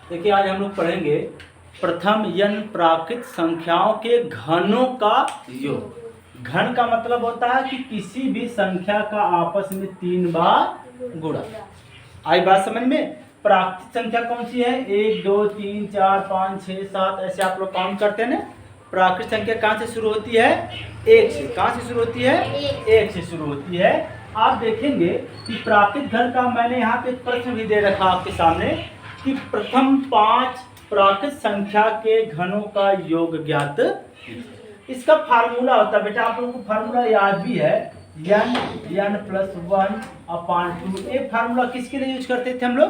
देखिए आज हम लोग पढ़ेंगे प्रथम n प्राकृत संख्याओं के घनों का योग। घन का मतलब होता है कि किसी भी संख्या का आपस में 3 बार गुणा। आई बात समझ में। प्राकृत संख्या कौन सी है? 1 2 3 4 5 6 7 ऐसे आप लोग काउंट करते हैं ना। प्राकृत संख्या कहाँ से शुरू होती है? 1 से। कहाँ से शुरू होती है? 1 से शुरू होती है। आप देखेंगे कि प्राकृत घन का मैंने यहाँ पे प्रश्न भी दे रखा आपके सामने कि प्रथम 5 प्राकृत संख्या के घनों का योग ज्ञात। इसका फार्मूला होता है बेटा, आप लोगों को फार्मूला याद भी है, n + 1/2। ये फार्मूला किसके लिए यूज करते थे हम लोग?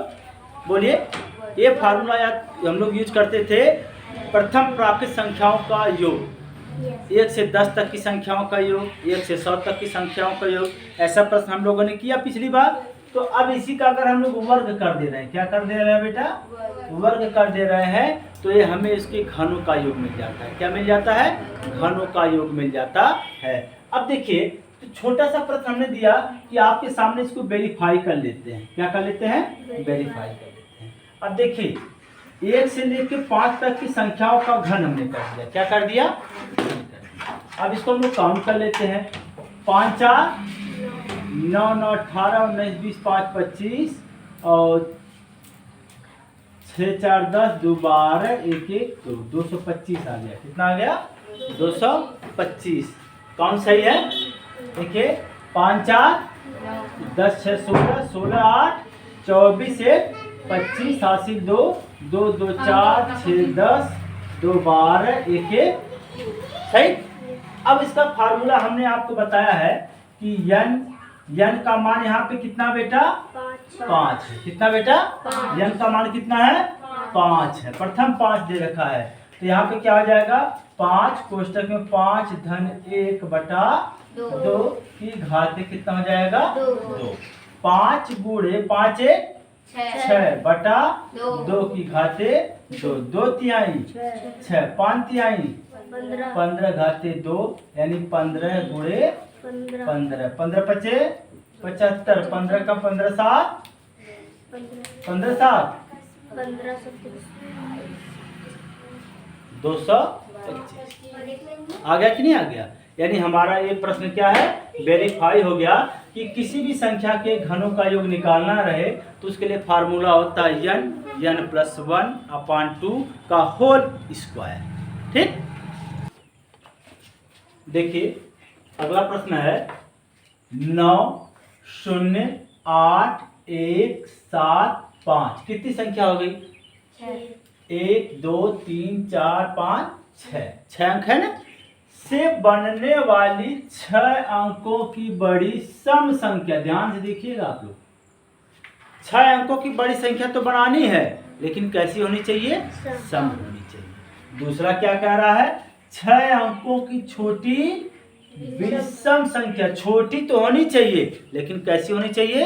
बोलिए। ये फार्मूला याद हम लोग यूज करते थे प्रथम प्राकृत संख्याओं का योग, 1 से 10 तक की संख्याओं का योग, 1 से 100 तक की संख्याओं का योग। ऐसा प्रश्न हम लोगों ने किया पिछली बार। तो अब इसी का अगर हम लोग वर्ग कर दे रहे हैं, क्या कर दे रहे हैं बेटा? वर्ग कर दे रहे हैं, तो ये हमें इसके घनों का योग मिल जाता है। क्या मिल जाता है? घनों का योग मिल जाता है। अब देखिए, तो छोटा सा प्रश्न हमने दिया कि आपके सामने इसको वेरीफाई कर लेते हैं। क्या कर लेते हैं? वेरीफाई कर लेते हैं। अब देखिए, 1 से लेकर 5 तक की संख्याओं का घन हमने कर दिया। क्या कर दिया? अब इसको हम लोग काउंट कर लेते हैं। 5 4 9 9 18 19 20 5 25 और 6 4 10 2 12 1 1 2 225 आ गया। कितना आ गया? 225। कौन सही है? देखिए, 5 4 10 6 16 16 8 24 1 25 हासिल 2 2 2 4 6 10 2 12 1 1। सही। अब इसका फार्मूला हमने आपको बताया है कि n का मान यहाँ पे कितना बेटा? 5 है। कितना बेटा? n का मान कितना है? 5 है। प्रथम 5 दे रखा है, तो यहाँ पे क्या हो जाएगा? 5 कोष्टक में 5 धन 1 बटा 2 की घात कितना हो जाएगा? 2। 5 गुणे 5 1 6 बटा 2 की घाते 2। 2 तिहाई 6, 5 तिहाई 15 घाते 2, यानी 15 गुणे 15। 15 पचे 75, 15 का 15 7 15 7 225। आ गया कि नहीं आ गया? यानी हमारा ये प्रश्न क्या है? वेरीफाई हो गया कि किसी भी संख्या के घनों का योग निकालना रहे तो उसके लिए फार्मूला होता है n + 1/2 का होल स्क्वायर। ठीक। देखिए, अगला प्रश्न है 9 0 8 1 7 5। कितनी संख्या हो गई? 1 2 3 4 5 6 अंक है ना। से बनने वाली 6 अंकों की बड़ी सम संख्या। ध्यान से देखिएगा आप लोग, 6 अंकों की बड़ी संख्या तो बनानी है, लेकिन कैसी होनी चाहिए? सम होनी चाहिए। दूसरा क्या कह रहा है? 6 अंकों की छोटी विषम संख्या। छोटी तो होनी चाहिए, लेकिन कैसी होनी चाहिए?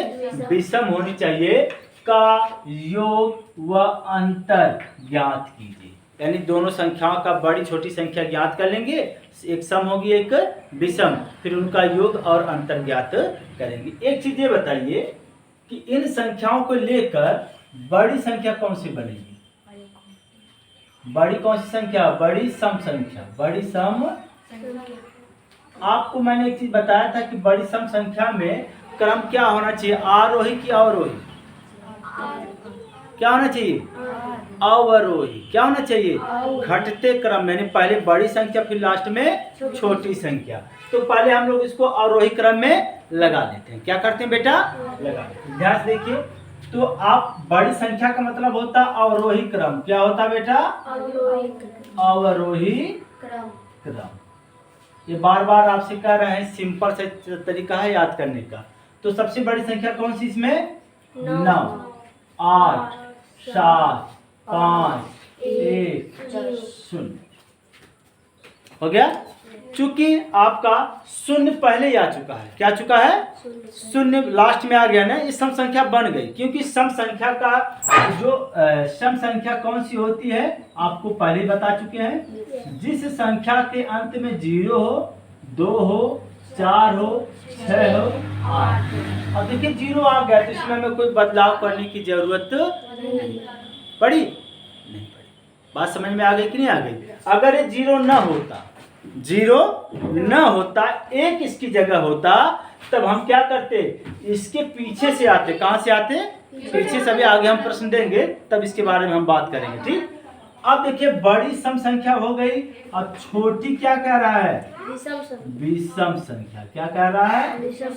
विषम होनी चाहिए। का योग व अंतर ज्ञात कीजिए। यानी दोनों संख्याओं का बड़ी छोटी संख्या ज्ञात कर लेंगे, एक सम होगी एक विषम, फिर उनका योग और अंतर ज्ञात करेंगे। एक चीज ये बताइए कि इन संख्याओं को लेकर बड़ी संख्या कौन सी बनेगी? बड़ी कौन सी संख्या? बड़ी सम संख्या। बड़ी सम। आपको मैंने एक चीज बताया था कि बड़ी सम संख्या में क्रम क्या होना चाहिए? आरोही कि अवरोही? क्या होना चाहिए? अवरोही। क्या होना चाहिए? घटते क्रम, यानी पहले बड़ी संख्या फिर लास्ट में छोटी संख्या। तो पहले हम लोग इसको अवरोही क्रम में लगा देते हैं। क्या करते हैं बेटा? लगा देते हैं। ध्यान से देखिए, तो आप बड़ी संख्या का मतलब होता है अवरोही क्रम। क्या होता है बेटा? अवरोही क्रम। ये बार बार आपसे कह रहे हैं, सिंपल से तरीका है याद करने का। तो सबसे बड़ी संख्या कौन सी इसमें? 9 8 7 5 1 0 हो गया। चूंकि आपका शून्य पहले ही आ चुका है। क्या चुका है? शून्य लास्ट में आ गया ना, ये सम संख्या बन गई। क्योंकि सम संख्या का जो सम संख्या कौन सी होती है आपको पहले बता चुके हैं। जिस संख्या के अंत में 0 हो, 2 हो, 4 हो, 6 हो, 8 हो। अब देखिए 0 आ गया, तो इसमें हमें कोई बदलाव करने की जरूरत पड़ी। बात समझ में आ गई कि नहीं आ गई? अगर ये जीरो न होता, एक इसकी जगह होता, तब हम क्या करते, इसके पीछे से आते। कहां से आते? पीछे से। अभी आगे हम प्रश्न देंगे तब इसके बारे में हम बात करेंगे, ठीक। अब देखिए बड़ी सम संख्या हो गई। अब छोटी क्या कह रहा है? विषम संख्या। क्या कह रहा है? विषम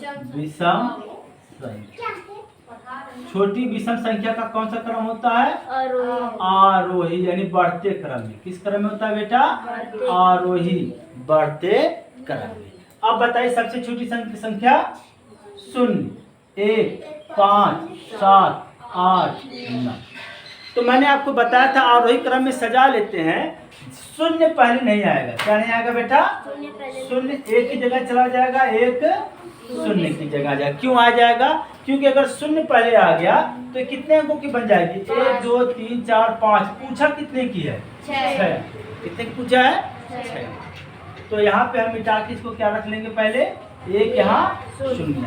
संख्या। छोटी विषम संख्या का कौन सा क्रम होता है? आरोही, यानी बढ़ते क्रम में। किस क्रम में होता है बेटा? आरोही, बढ़ते क्रम में। अब बताइए सबसे छोटी संख्या 0, 1, 5, 7, 8, 9। तो मैंने आपको बताया था आरोही क्रम में सजा लेते हैं, 0 पहले नहीं आएगा। क्या नहीं आएगा बेटा? 0 1 की जगह चला जाएगा, 1 0 की जगह आ जाएगा। क्यों आ जाएगा? क्योंकि अगर 0 पहले आ गया तो कितने अंकों की बन जाएगी? 1 2 3 4 5। पूछा कितने की है? 6। कितने की पूछा है? 6। तो यहाँ पे हम मिटा के इसको क्या रख लेंगे? पहले 1 यहाँ 0।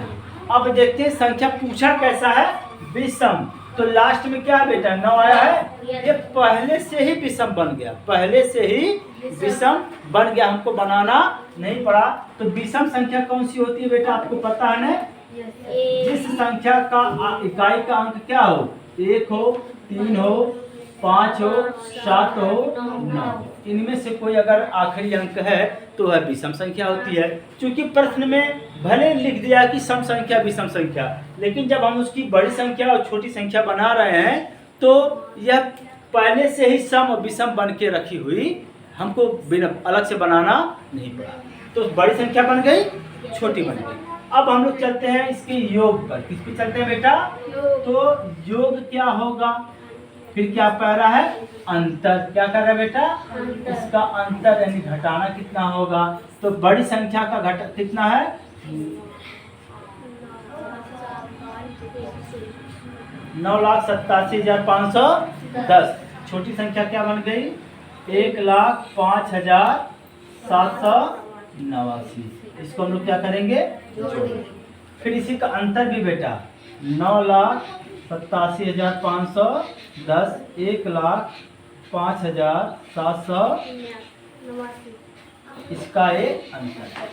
अब देखते हैं संख्या पूछा कैसा है? विषम। तो लास्ट में क्या है बेटा? 9 आया है। ये पहले से ही विषम बन गया, पहले से ही विषम बन गया, हमको बनाना नहीं पड़ा। तो विषम संख्या कौन सी होती है बेटा? आपको पता है ना? जिस संख्या का इकाई का अंक क्या हो? 1 हो, 3 हो, 5 हो, 7 हो, 9। इनमें से कोई अगर आखिरी अंक है तो वह विषम संख्या होती है। क्योंकि प्रश्न में भले लिख दिया कि सम संख्या विषम संख्या, लेकिन जब हम उसकी बड़ी संख्या और छोटी संख्या बना रहे हैं तो यह पहले से ही सम और विषम बन के रखी हुई, हमको बिना अलग से बनाना नहीं पड़ा। तो बड़ी संख्या बन गई, छोटी बन गई। अब हम लोग चलते हैं इसके योग पर। किस पे चलते हैं बेटा? तो योग क्या होगा? फिर क्या कह रहा है? अंतर। क्या कर रहा है बेटा? इसका अंतर यानी घटाना कितना होगा? तो बड़ी संख्या का घट कितना है? 9,87,510। छोटी संख्या क्या बन गई? 1,05,789। इसको हम लोग क्या करेंगे? जोड़ेंगे। फिर इसी का अंतर भी बेटा 9,87,510, 1,05,789। इसका एक अंतर है।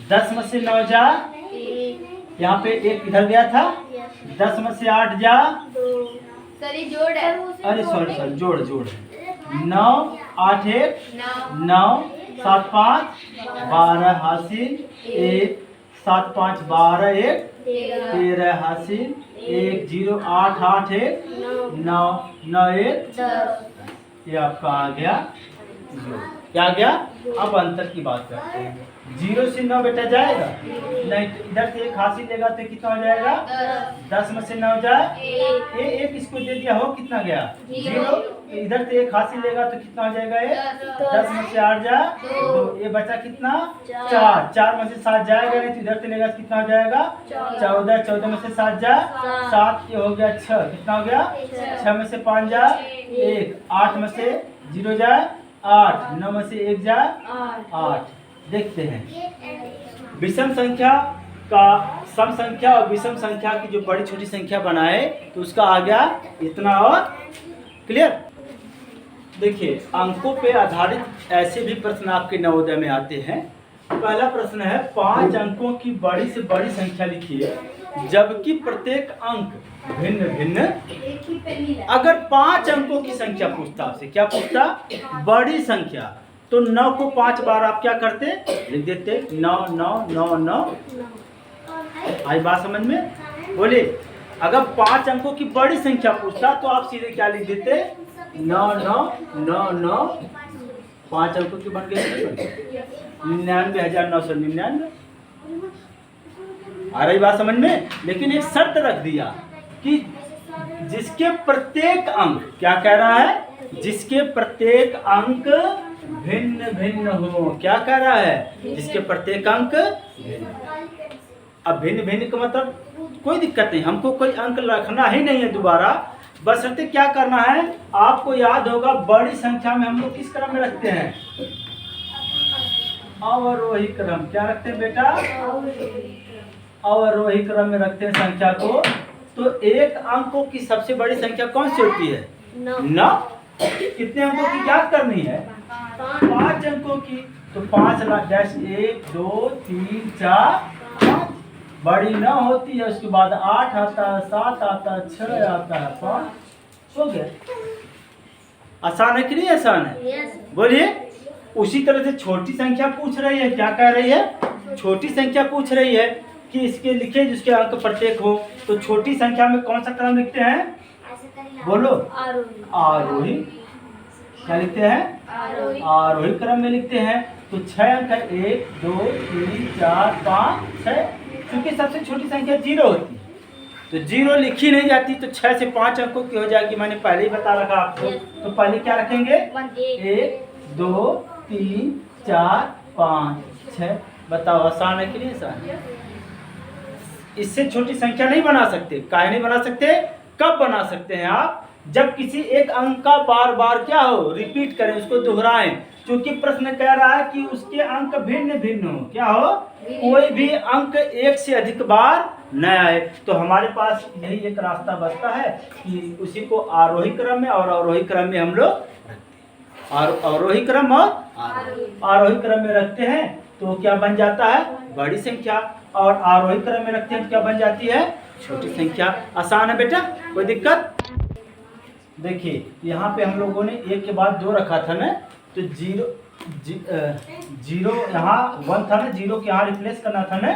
10 में से 9 जा, यहाँ पे 1 इधर गया था। 10 में से 8 जा, जोड़ है। अरे सॉरी जोड़ है। 9 8 1 9 7 5 12 हासिल 1 7 5 12 1 13 हासिल 1 0 8 8 1 9 9 1 10। ये आपका आ गया क्या आ गया? अब अंतर की बात करते हैं। 0 से 9 बेटा जाएगा नहीं, तो इधर से 1 हासिल लेगा तो कितना हो जाएगा? 10 में से 9 जाए, 1 इसको दे दिया हो, कितना गया? 0। इधर से 1 हासिल लेगा तो कितना हो जाएगा? 10 में से 8 जाए 2, ये बचा कितना? 4। 4 में से 7 जाएगा नहीं, तो इधर से लेगा कितना हो जाएगा? 14। 14 में से 7 जाए 7, ये हो गया 6। कितना हो गया? 6 में से 5 जाए 1, 8 में से 0 जाए 8, 9 में से 1 जाए 8। देखते हैं विषम संख्या का सम संख्या और विषम संख्या की जो बड़ी छोटी संख्या बनाए तो उसका आ गया इतना। और क्लियर? देखिए अंकों पे आधारित ऐसे भी प्रश्न आपके नवोदय में आते हैं। पहला प्रश्न है 5 अंकों की बड़ी से बड़ी संख्या लिखिए जबकि प्रत्येक अंक भिन्न भिन्न। अगर 5 अंकों की संख्या पूछता आपसे, क्या पूछता? बड़ी संख्या। तो 9 को 5 बार आप क्या करते? लिख देते 9 9 9 9। आई बात समझ में? बोले अगर 5 अंकों की बड़ी संख्या पूछता तो आप सीधे क्या लिख देते? 9 9 9 9। 5 अंकों की बन गई 99,999। आ रही बात समझ में? लेकिन एक शर्त रख दिया कि जिसके प्रत्येक अंक, क्या कह रहा है? जिसके प्रत्येक अंक भिन्न भिन्न हो। क्या कह रहा है? जिसके प्रत्येक अंक भिन्न। अब भिन्न भिन्न का मतलब कोई दिक्कत नहीं, हमको कोई अंक रखना ही नहीं है दोबारा। बशर्ते क्या करना है, आपको याद होगा बड़ी संख्या में हम लोग किस क्रम में रखते हैं? अवरोही क्रम। क्या रखते हैं बेटा? अवरोही क्रम में रखते हैं संख्या को। तो एक अंकों की सबसे बड़ी संख्या कौन सी होती है? 9। कितने अंकों की ज्ञात करनी है? 5 अंकों की। तो 5 लाख डैश 1 2 3 4 5 बड़ी न होती है, उसके बाद 8 आता है, 7 आता है, 6 आता है, 5 हो गया। आसान है कि नहीं आसान है? बोलिए। उसी तरह से छोटी संख्या पूछ रही है, क्या कह रही है? छोटी संख्या पूछ रही है कि इसके लिखे जिसके अंक प्रत्येक हो। तो छोटी संख्या में कौन सा क्रम लिखते हैं? बोलो। आरोही। क्या लिखते हैं? आरोही क्रम में लिखते हैं। तो 6 अंक है, 1 2 3 4 5 6। क्योंकि सबसे छोटी संख्या 0 होती है, तो 0 लिखी नहीं जाती, तो 6 से 5 अंकों की हो जाएगी। मैंने पहले ही बता रखा आपको। तो पहले क्या रखेंगे? 1 2 3 4 5 6। बताओ आसान है कि नहीं आसान? इससे छोटी संख्या नहीं बना सकते। काहे नहीं बना सकते? कब बना सकते हैं आप? जब किसी एक अंक का बार बार क्या हो, रिपीट करें, उसको दोहराएं। क्योंकि प्रश्न कह रहा है कि उसके अंक भिन्न भिन्न हो। क्या हो? कोई भी अंक एक से अधिक बार न आए। तो हमारे पास यही एक रास्ता बचता है कि उसी को आरोही क्रम में और अवरोही क्रम में हम लोग अवरोही क्रम और आरोही क्रम में रखते हैं। तो क्या बन जाता है? बड़ी संख्या। और आरोही क्रम में रखते हैं तो क्या बन जाती है? छोटी संख्या। आसान है बेटा, कोई दिक्कत? देखिए यहाँ पे हम लोगों ने एक के बाद 2 रखा था ना, तो 0 यहाँ 1 था ना, 0 के यहाँ रिप्लेस करना था ना,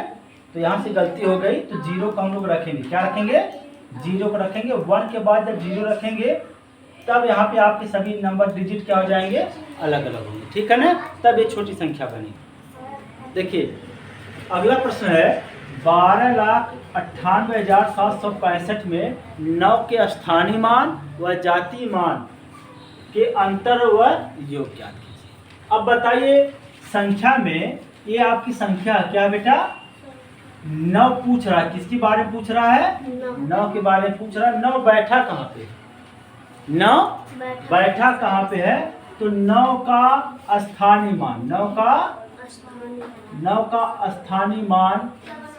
तो यहाँ से गलती हो गई। तो 0 को हम लोग रखेंगे, क्या रखेंगे? 0 को रखेंगे। 1 के बाद जब 0 रखेंगे तब यहाँ पे आपके सभी नंबर डिजिट क्या हो जाएंगे? अलग अलग होंगे। ठीक है ना? तब ये छोटी संख्या बनी। देखिए अगला प्रश्न है 12,98,765 में 9 के स्थानीय मान व जातीय मान के अंतर व योग ज्ञात कीजिए। अब बताइए संख्या में ये आपकी संख्या क्या बेटा? 9 पूछ रहा है। किसके बारे में पूछ रहा है? 9 के बारे में पूछ रहा है। 9 बैठा कहाँ पे है? 9 बैठा कहाँ पे है? तो 9 का स्थानीय मान, 9 का स्थानीय मान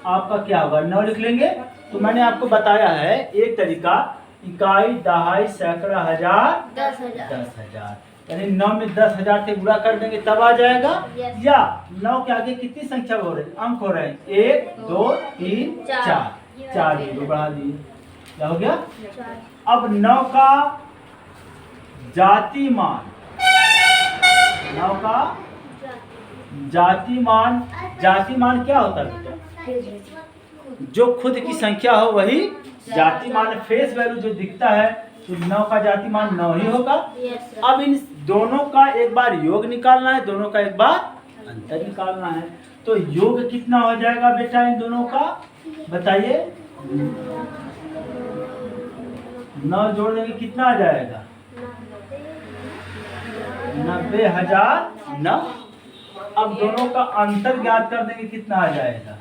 आपका क्या होगा? 9 लिख लेंगे। तो मैंने आपको बताया है एक तरीका, इकाई, दहाई, सैकड़ा, हजार, 10,000। यानी 9 में 10,000 से गुणा कर देंगे तब आ जाएगा। या 9 के आगे कितनी संख्या हो रही? अंक हो रहे हैं 1 2 3 4 4 जीरो बढ़ा दिए, क्या हो गया? अब 9 का जाति मान, 9 का जाति मान क्या होता है बेटा? जो खुद की संख्या हो वही जाति मान। फेस वैल्यू जो दिखता है, तो 9 का जाति मान 9 ही होगा। अब इन दोनों का एक बार योग निकालना है, दोनों का एक बार अंतर निकालना है। तो योग कितना हो जाएगा बेटा इन दोनों का? बताइए। 9 जोड़ देंगे कितना आ जाएगा? 90,009। अब दोनों का अंतर ज्ञात कर देंगे, कितना आ जाएगा?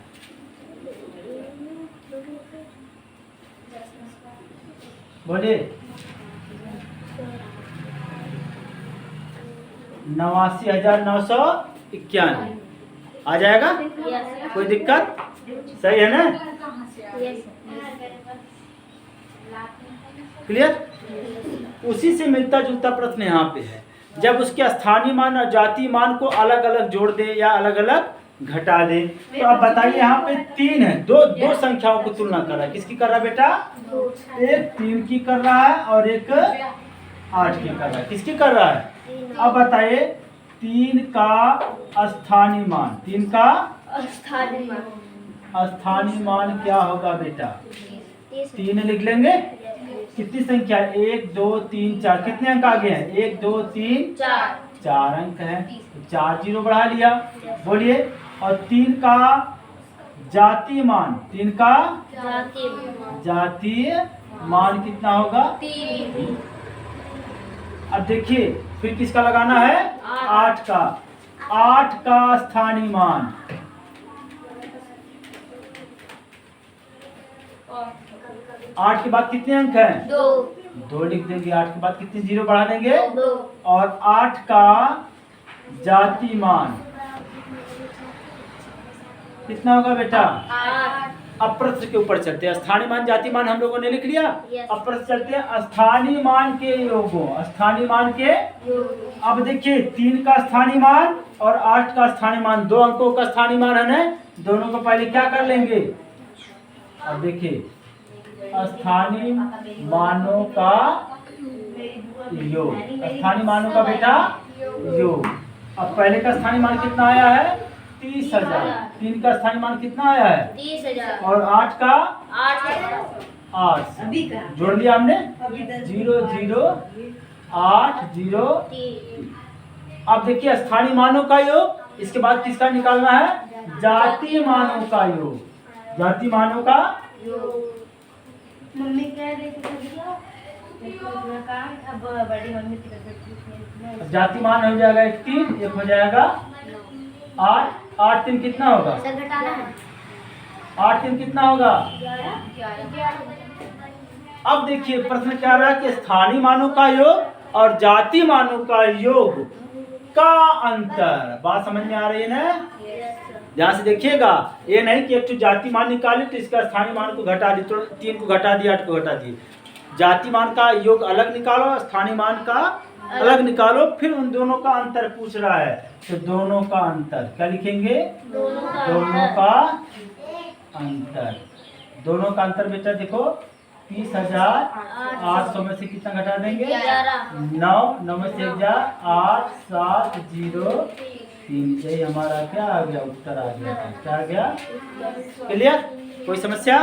बोलिए। 89,991 आ जाएगा। कोई दिक्कत? सही है ना? क्लियर? उसी से मिलता जुलता प्रश्न यहाँ पे है। जब उसके स्थानीय मान और जातीय मान को अलग अलग जोड़ दे या अलग अलग घटा दे। तो अब बताइए यहाँ पे 3 है, दो संख्याओं को तुलना कर रहा है। किसकी कर रहा है बेटा? एक 3 की कर रहा है और एक 8 की कर रहा है। किसकी कर रहा है? अब बताइए 3 का स्थानीय मान, 3 का स्थानीय मान क्या होगा बेटा? 3 लिख लेंगे। कितनी संख्या? 1 2 3 4। कितने अंक आगे हैं? 1 2 3 4 अंक है, तो 4 जीरो बढ़ा लिया। बोलिए। और 3 का जातीय मान, 3 का जातीय मान कितना होगा? 3। अब देखिए फिर किसका लगाना है? 8 का। 8 का स्थानीय मान, 8 के बाद कितने अंक हैं? 2 लिख देंगे। 8 के बाद कितने जीरो बढ़ा देंगे? 2। और 8 का जाति मान कितना होगा बेटा? अब प्रश्न के ऊपर चलते हैं। स्थानीय मान जाति मान हम लोगों ने लिख लिया। Yes. अब प्रश्न चलते हैं स्थानीय मान के योगों। स्थानीय मान के अब देखिए 3 का स्थानीय मान और 8 का स्थानीय मान, 2 अंकों का स्थानीय मान है ना, दोनों को पहले क्या कर लेंगे। अब देखिए स्थानीय मानों का योग, स्थानीय मानों का बेटा योग। अब पहले का स्थानीय मान कितना आया है 30,000। 3 का स्थानीय मान कितना आया है 30,000 और 8 का 8 8 जोड़ लिया हमने 0 0 8 0। अब देखिए स्थानीय मानों का योग, इसके बाद किसका निकालना है जातीय मानों का योग। जातीय मानों का मम्मी कह रही थी अब बड़ी मम्मी जाति मान हो जाएगा 3, एक हो जाएगा 8, 8 3 कितना होगा, सर घटाना है 8 3 कितना होगा। 11 अब देखिए प्रश्न क्या रहा कि स्थानीय मानों का योग और जातीय मानों का योग का अंतर। बात समझ में आ रही है ना। ध्यान से देखिएगा, ये नहीं कि एक तो जाति मान निकाली तो इसका स्थानीय मान को घटा दी, तो 3 को घटा दिया 8 को घटा दिए। जाति मान का योग अलग निकालो, स्थानीय मान का अलग निकालो, फिर उन दोनों का अंतर पूछ रहा है। तो दोनों का अंतर क्या लिखेंगे, दोनों का अंतर। दोनों का अंतर बेटा देखो 30,800 में से कितना घटा देंगे 9, 9 में से 1 जा 8 7 0 3। यही हमारा क्या आ गया, उत्तर आ गया। क्या आ गया, क्लियर, कोई समस्या।